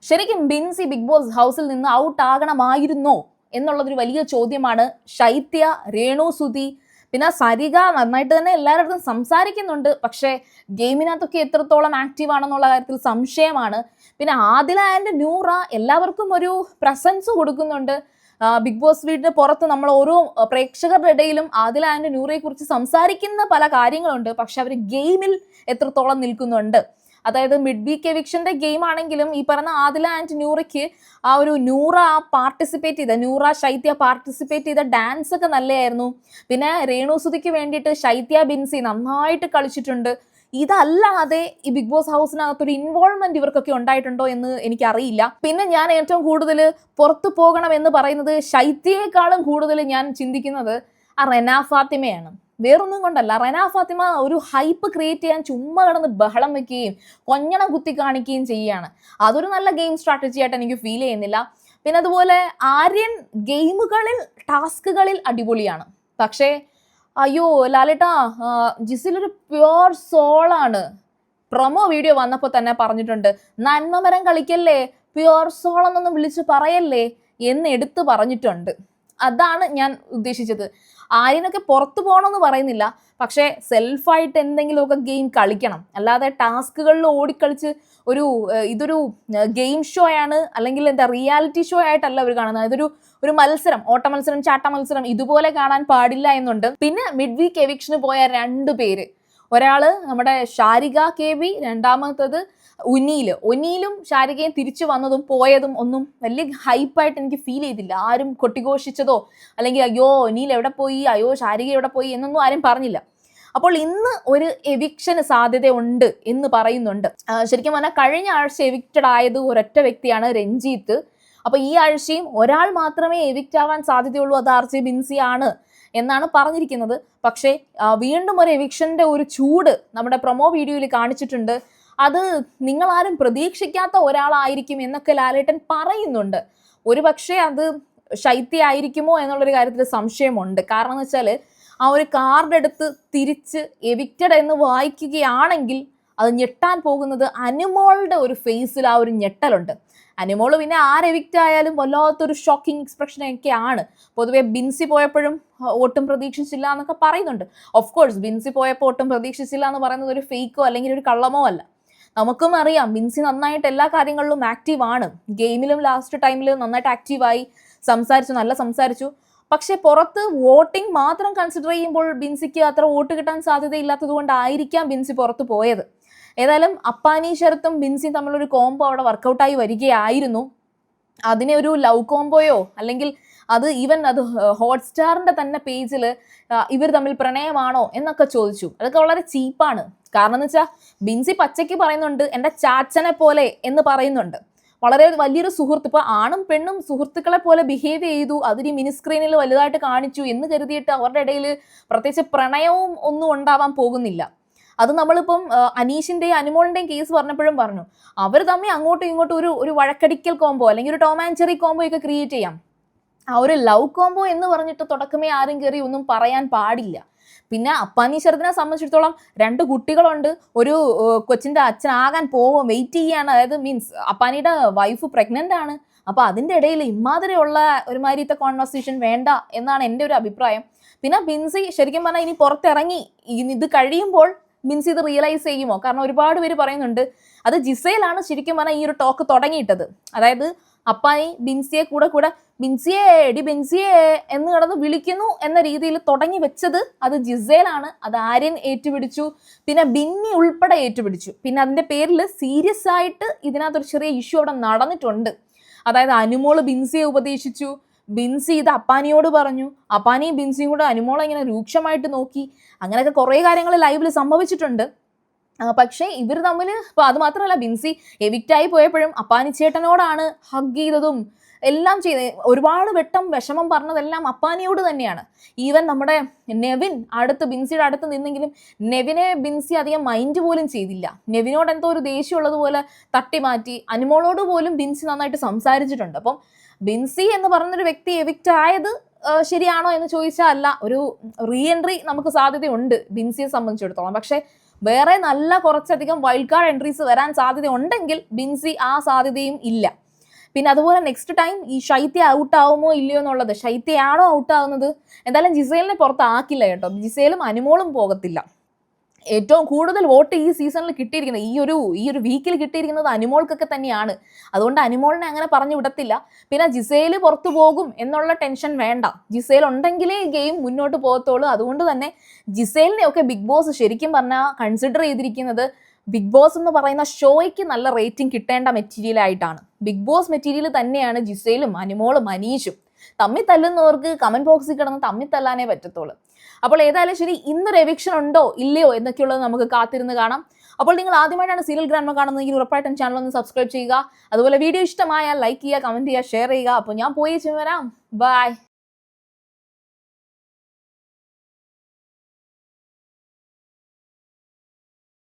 ശരിക്കും Binsi big boss ഹൗസിൽ നിന്ന് ഔട്ട് ആകണമായിരുന്നോ എന്നുള്ളതൊരു വലിയ ചോദ്യമാണ്. ശൈത്യ, രേണു സുധി, പിന്നെ സരിക നന്നായിട്ട് തന്നെ എല്ലാവരുടെ സംസാരിക്കുന്നുണ്ട്. പക്ഷേ ഗെയിമിനകത്തൊക്കെ എത്രത്തോളം ആക്റ്റീവ് ആണെന്നുള്ള കാര്യത്തിൽ സംശയമാണ്. പിന്നെ ആദില ആൻഡ് നൂറ എല്ലാവർക്കും ഒരു പ്രസൻസ് കൊടുക്കുന്നുണ്ട്. ബിഗ് ബോസ് വീടിന് പുറത്ത് നമ്മൾ ഓരോ പ്രേക്ഷകരുടെ ഇടയിലും ആദില ആൻഡ് നൂറയെ കുറിച്ച് സംസാരിക്കുന്ന പല കാര്യങ്ങളുണ്ട്. പക്ഷെ അവർ ഗെയിമിൽ എത്രത്തോളം നിൽക്കുന്നുണ്ട്, അതായത് മിഡ് വീക്ക് എവിക്ഷന്റെ ഗെയിം ആണെങ്കിലും ഈ പറഞ്ഞ ആദില ആൻഡ് നൂറയ്ക്ക് ആ ഒരു നൂറ ശൈത്യ പാർട്ടിസിപ്പേറ്റ് ചെയ്ത ഡാൻസ് ഒക്കെ നല്ലതായിരുന്നു. പിന്നെ രേണുസുതിക്ക് വേണ്ടിയിട്ട് ശൈത്യ ബിൻസി നന്നായിട്ട് കളിച്ചിട്ടുണ്ട്. ഇതല്ലാതെ ഈ ബിഗ് ബോസ് ഹൗസിനകത്ത് ഒരു ഇൻവോൾവ്മെന്റ് ഇവർക്കൊക്കെ ഉണ്ടായിട്ടുണ്ടോ എന്ന് എനിക്കറിയില്ല. പിന്നെ ഞാൻ ഏറ്റവും കൂടുതൽ പുറത്തു പോകണം എന്ന് പറയുന്നത് ശൈത്യയെക്കാളും കൂടുതൽ ഞാൻ ചിന്തിക്കുന്നത് ആ റെന ഫാത്തിമയാണ്. വേറൊന്നും കൊണ്ടല്ല, റെന ഫാത്തിമ ഒരു ഹൈപ്പ് ക്രിയേറ്റ് ചെയ്യാൻ ചുമ്മാ കിടന്ന് ബഹളം വെക്കുകയും കൊഞ്ഞണം കുത്തി കാണിക്കുകയും ചെയ്യുകയാണ്. അതൊരു നല്ല ഗെയിം സ്ട്രാറ്റജി ആയിട്ട് എനിക്ക് ഫീൽ ചെയ്യുന്നില്ല. പിന്നെ അതുപോലെ ആര്യൻ ഗെയിമുകളിൽ ടാസ്കുകളിൽ അടിപൊളിയാണ്. പക്ഷേ അയ്യോ ലാലേട്ടാ, ജിസിലൊരു പ്യുവർ സോളാണ്. പ്രൊമോ വീഡിയോ വന്നപ്പോൾ തന്നെ പറഞ്ഞിട്ടുണ്ട്, നന്മമരം കളിക്കല്ലേ, പ്യുവർ സോൾ എന്നൊന്നും വിളിച്ച് പറയല്ലേ എന്ന് എടുത്തു പറഞ്ഞിട്ടുണ്ട്. അതാണ് ഞാൻ ഉദ്ദേശിച്ചത്. ആര്യനൊക്കെ പുറത്തു പോകണമെന്ന് പറയുന്നില്ല, പക്ഷേ സെൽഫായിട്ട് എന്തെങ്കിലുമൊക്കെ ഗെയിം കളിക്കണം. അല്ലാതെ ടാസ്കുകളിൽ ഓടിക്കളിച്ച് ഇതൊരു ഗെയിം ഷോ ആണ്, അല്ലെങ്കിൽ റിയാലിറ്റി ഷോ ആയിട്ടല്ല അവർ കാണുന്നത്. ഇതൊരു മത്സരം, ഓട്ട മത്സരം, ചാട്ട മത്സരം ഇതുപോലെ കാണാൻ പാടില്ല എന്നുണ്ട്. പിന്നെ മിഡ് വീക്ക് എവിക്ഷന് പോയ 2 പേര്, ഒരാള് നമ്മുടെ ഷാരിക KB, രണ്ടാമത്തത് ഒനീലും ഷാരികയും തിരിച്ചു വന്നതും പോയതും ഒന്നും വലിയ ഹൈപ്പായിട്ട് എനിക്ക് ഫീൽ ചെയ്തില്ല. ആരും കൊട്ടിഘോഷിച്ചതോ അല്ലെങ്കിൽ അയ്യോ ഒനീൽ എവിടെ പോയി, അയ്യോ ഷാരിക എവിടെ പോയി എന്നൊന്നും ആരും പറഞ്ഞില്ല. അപ്പോൾ ഇന്ന് ഒരു എവിക്ഷന് സാധ്യത ഉണ്ട് എന്ന് പറയുന്നുണ്ട്. ശരിക്കും പറഞ്ഞാൽ കഴിഞ്ഞ ആഴ്ച എവിക്റ്റഡ് ആയത് ഒരൊറ്റ വ്യക്തിയാണ്, രഞ്ജിത്ത്. അപ്പൊ ഈ ആഴ്ചയും ഒരാൾ മാത്രമേ എവിക്റ്റ് ആവാൻ സാധ്യതയുള്ളൂ, അത് RJ ബിൻസി ആണ് എന്നാണ് പറഞ്ഞിരിക്കുന്നത്. പക്ഷേ വീണ്ടും ഒരു എവിക്ഷന്റെ ഒരു ചൂട് നമ്മുടെ പ്രൊമോ വീഡിയോയിൽ കാണിച്ചിട്ടുണ്ട്. അത് നിങ്ങളാരും പ്രതീക്ഷിക്കാത്ത ഒരാളായിരിക്കും എന്നൊക്കെ ലാലേട്ടൻ പറയുന്നുണ്ട്. ഒരു പക്ഷേ അത് ശൈത്യ ആയിരിക്കുമോ എന്നുള്ളൊരു കാര്യത്തിൽ സംശയമുണ്ട്. കാരണം എന്ന് വെച്ചാൽ ആ ഒരു കാർഡ് എടുത്ത് തിരിച്ച് എവിക്റ്റഡ് എന്ന് വായിക്കുകയാണെങ്കിൽ അത് ഞെട്ടാൻ പോകുന്നത് അനുമോളുടെ ഒരു ഫേസിൽ ആ ഒരു ഞെട്ടലുണ്ട്. അനുമോള് പിന്നെ എവിക്റ്റ് ആയാലും വല്ലാത്തൊരു ഷോക്കിംഗ് എക്സ്പ്രഷൻ ഒക്കെയാണ്. പൊതുവെ ബിൻസി പോയപ്പോഴും ഒട്ടും പ്രതീക്ഷിച്ചില്ല എന്നൊക്കെ പറയുന്നുണ്ട്. ഓഫ് കോഴ്സ് ബിൻസി പോയപ്പോൾ ഒട്ടും പ്രതീക്ഷിച്ചില്ല എന്ന് പറയുന്നത് ഒരു ഫേക്കോ അല്ലെങ്കിൽ ഒരു കള്ളമോ അല്ല. നമുക്കും അറിയാം ബിൻസി നന്നായിട്ട് എല്ലാ കാര്യങ്ങളിലും ആക്റ്റീവ് ആണ്. ഗെയിമിലും ലാസ്റ്റ് ടൈമിൽ നന്നായിട്ട് ആക്റ്റീവായി സംസാരിച്ചു. പക്ഷെ പുറത്ത് വോട്ടിംഗ് മാത്രം കൺസിഡർ ചെയ്യുമ്പോൾ ബിൻസിക്ക് അത്ര വോട്ട് കിട്ടാൻ സാധ്യതയില്ലാത്തത് കൊണ്ടായിരിക്കാം ബിൻസി പുറത്ത് പോയത്. ഏതായാലും അപ്പാനി ശരത്തും ബിൻസിയും തമ്മിലൊരു കോംബോ അവിടെ വർക്കൗട്ടായി വരികയായിരുന്നു. അതിനെ ഒരു ലവ് കോംബോയോ അല്ലെങ്കിൽ അത് ഹോട്ട്സ്റ്റാറിന്റെ തന്നെ പേജിൽ ഇവർ തമ്മിൽ പ്രണയമാണോ എന്നൊക്കെ ചോദിച്ചു. അതൊക്കെ വളരെ ചീപ്പാണ്. കാരണം എന്ന് വെച്ചാൽ ബിൻസി പച്ചയ്ക്ക് പറയുന്നുണ്ട് എൻ്റെ ചാച്ചനെ പോലെ എന്ന് പറയുന്നുണ്ട്. വളരെ വലിയൊരു സുഹൃത്ത്, ഇപ്പൊ ആണും പെണ്ണും സുഹൃത്തുക്കളെ പോലെ ബിഹേവ് ചെയ്തു, അതിന് മിനി സ്ക്രീനിൽ വലുതായിട്ട് കാണിച്ചു എന്ന് കരുതിയിട്ട് അവരുടെ ഇടയിൽ പ്രത്യേകിച്ച് പ്രണയവും ഒന്നും ഉണ്ടാവാൻ പോകുന്നില്ല. അത് നമ്മളിപ്പം അനീഷിന്റെയും അനുമോളിന്റെയും കേസ് പറഞ്ഞപ്പോഴും പറഞ്ഞു, അവർ തമ്മിൽ അങ്ങോട്ടും ഇങ്ങോട്ടും ഒരു വഴക്കടിക്കൽ കോംബോ അല്ലെങ്കിൽ ഒരു ടോം ആൻഡ് ജെറി കോംബോ ഒക്കെ ക്രിയേറ്റ് ചെയ്യാം. ആ ഒരു ലവ് കോംബോ എന്ന് പറഞ്ഞിട്ട് തുടക്കമേ ആരും കയറി ഒന്നും പറയാൻ പാടില്ല. പിന്നെ അപ്പാനി ശരത്തിനെ സംബന്ധിച്ചിടത്തോളം 2 കുട്ടികളുണ്ട്, ഒരു കൊച്ചിന്റെ അച്ഛനാകാൻ വെയിറ്റ് ചെയ്യാണ്. അതായത് മീൻസ് അപ്പാനിയുടെ വൈഫ് പ്രഗ്നന്റ് ആണ്. അപ്പൊ അതിന്റെ ഇടയിൽ ഇമാതിരിയുള്ള ഒരുമാതിരിത്തെ കോൺവെർസേഷൻ വേണ്ട എന്നാണ് എൻ്റെ ഒരു അഭിപ്രായം. പിന്നെ ബിൻസി ശരിക്കും പറഞ്ഞാൽ ഇനി പുറത്തിറങ്ങി ഇത് കഴിയുമ്പോൾ ബിൻസി ഇത് റിയലൈസ് ചെയ്യുമോ? കാരണം ഒരുപാട് പേര് പറയുന്നുണ്ട് അത് ജിസയിലാണ് ശരിക്കും പറഞ്ഞാൽ ഈ ഒരു ടോക്ക് തുടങ്ങിയിട്ടത്. അതായത് അപ്പാനി ബിൻസിയെ കൂടെ ബിൻസിയെ എടി ബിൻസിയെ എന്ന് കിടന്ന് വിളിക്കുന്നു എന്ന രീതിയിൽ തുടങ്ങി വെച്ചത് അത് ജിസയിലാണ്. അത് ആര്യൻ ഏറ്റുപിടിച്ചു, പിന്നെ ബിന്നി ഉൾപ്പെടെ ഏറ്റുപിടിച്ചു. പിന്നെ അതിന്റെ പേരിൽ സീരിയസ് ആയിട്ട് ഇതിനകത്തൊരു ചെറിയ ഇഷ്യൂ അവിടെ നടന്നിട്ടുണ്ട്. അതായത് അനുമോള് ബിൻസിയെ ഉപദേശിച്ചു, ബിൻസി ഇത് അപ്പാനിയോട് പറഞ്ഞു, അപ്പാനിയും ബിൻസിയും കൂടെ അനുമോളെ ഇങ്ങനെ രൂക്ഷമായിട്ട് നോക്കി. അങ്ങനെയൊക്കെ കുറേ കാര്യങ്ങൾ ലൈവിൽ സംഭവിച്ചിട്ടുണ്ട്. പക്ഷേ ഇവർ തമ്മിൽ ഇപ്പൊ അത് മാത്രമല്ല, ബിൻസി എവിക്റ്റായി പോയപ്പോഴും അപ്പാനി ചേട്ടനോടാണ് ഹഗ് ചെയ്തതും എല്ലാം ചെയ്ത് ഒരുപാട് വെട്ടം വിഷമം പറഞ്ഞതെല്ലാം അപ്പാനിയോട് തന്നെയാണ്. ഈവൻ നമ്മുടെ നെവിൻ ബിൻസിയുടെ അടുത്ത് നിന്നെങ്കിലും നെവിനെ ബിൻസി അധികം മൈൻഡ് പോലും ചെയ്തില്ല. നെവിനോട് എന്തോ ഒരു ദേഷ്യമുള്ളതുപോലെ തട്ടി മാറ്റി. അനുമോളോട് പോലും ബിൻസി നന്നായിട്ട് സംസാരിച്ചിട്ടുണ്ട്. അപ്പം ബിൻസി എന്ന് പറഞ്ഞൊരു വ്യക്തി എവിക്റ്റ് ആയത് ശരിയാണോ എന്ന് ചോദിച്ചാൽ അല്ല. ഒരു റീ എൻട്രി നമുക്ക് സാധ്യതയുണ്ട് ബിൻസിയെ സംബന്ധിച്ചിടത്തോളം. പക്ഷെ വേറെ നല്ല കുറച്ചധികം വൈൽഡ് കാർഡ് എൻട്രീസ് വരാൻ സാധ്യത ഉണ്ടെങ്കിൽ ബിൻസി ആ സാധ്യതയും ഇല്ല. പിന്നെ അതുപോലെ നെക്സ്റ്റ് ടൈം ഈ ശൈത്യ ഔട്ട് ആവുമോ ഇല്ലയോ എന്നുള്ളത്, ശൈത്യയാണോ ഔട്ട് ആവുന്നത്? എന്തായാലും ജിസേലിനെ പുറത്താക്കില്ല കേട്ടോ. ജിസേലും അനുമോളും പോകത്തില്ല. ഏറ്റവും കൂടുതൽ വോട്ട് ഈ സീസണിൽ കിട്ടിയിരിക്കുന്നത്, ഈ ഒരു വീക്കിൽ കിട്ടിയിരിക്കുന്നത് അനുമോൾക്കൊക്കെ തന്നെയാണ്. അതുകൊണ്ട് അനുമോളിനെ അങ്ങനെ പറഞ്ഞു വിടത്തില്ല. പിന്നെ ജിസേല് പുറത്തു പോകും എന്നുള്ള ടെൻഷൻ വേണ്ട. ജിസേൽ ഉണ്ടെങ്കിലേ ഈ ഗെയിം മുന്നോട്ട് പോകത്തുള്ളൂ. അതുകൊണ്ട് തന്നെ ജിസേലിനെ ഒക്കെ ബിഗ് ബോസ് ശരിക്കും പറഞ്ഞാൽ കൺസിഡർ ചെയ്തിരിക്കുന്നത് ബിഗ് ബോസ് എന്ന് പറയുന്ന ഷോയ്ക്ക് നല്ല റേറ്റിംഗ് കിട്ടേണ്ട മെറ്റീരിയൽ ആയിട്ടാണ്. ബിഗ് ബോസ് മെറ്റീരിയൽ തന്നെയാണ് ജിസേലും അനുമോളും അനീഷും. തമ്മിൽ തല്ലുന്നവർക്ക് കമന്റ് ബോക്സിൽ കിടന്ന് തമ്മിൽ തല്ലാനേ പറ്റത്തുള്ളൂ. അപ്പോൾ ഏതായാലും ശരി, ഇന്നൊരു എവിക്ഷൻ ഉണ്ടോ ഇല്ലയോ എന്നൊക്കെയുള്ളത് നമുക്ക് കാത്തിരുന്ന് കാണാം. അപ്പോൾ നിങ്ങൾ ആദ്യമായിട്ടാണ് സീരിയൽ ഗ്രാൻഡ്മ കാണുന്നതെങ്കിൽ ഉറപ്പായിട്ടും ചാനൽ ഒന്ന് സബ്സ്ക്രൈബ് ചെയ്യുക. അതുപോലെ വീഡിയോ ഇഷ്ടമായാൽ ലൈക്ക് ചെയ്യുക, കമന്റ് ചെയ്യുക, ഷെയർ ചെയ്യുക. അപ്പോൾ ഞാൻ പോയി വരാം. ബൈ.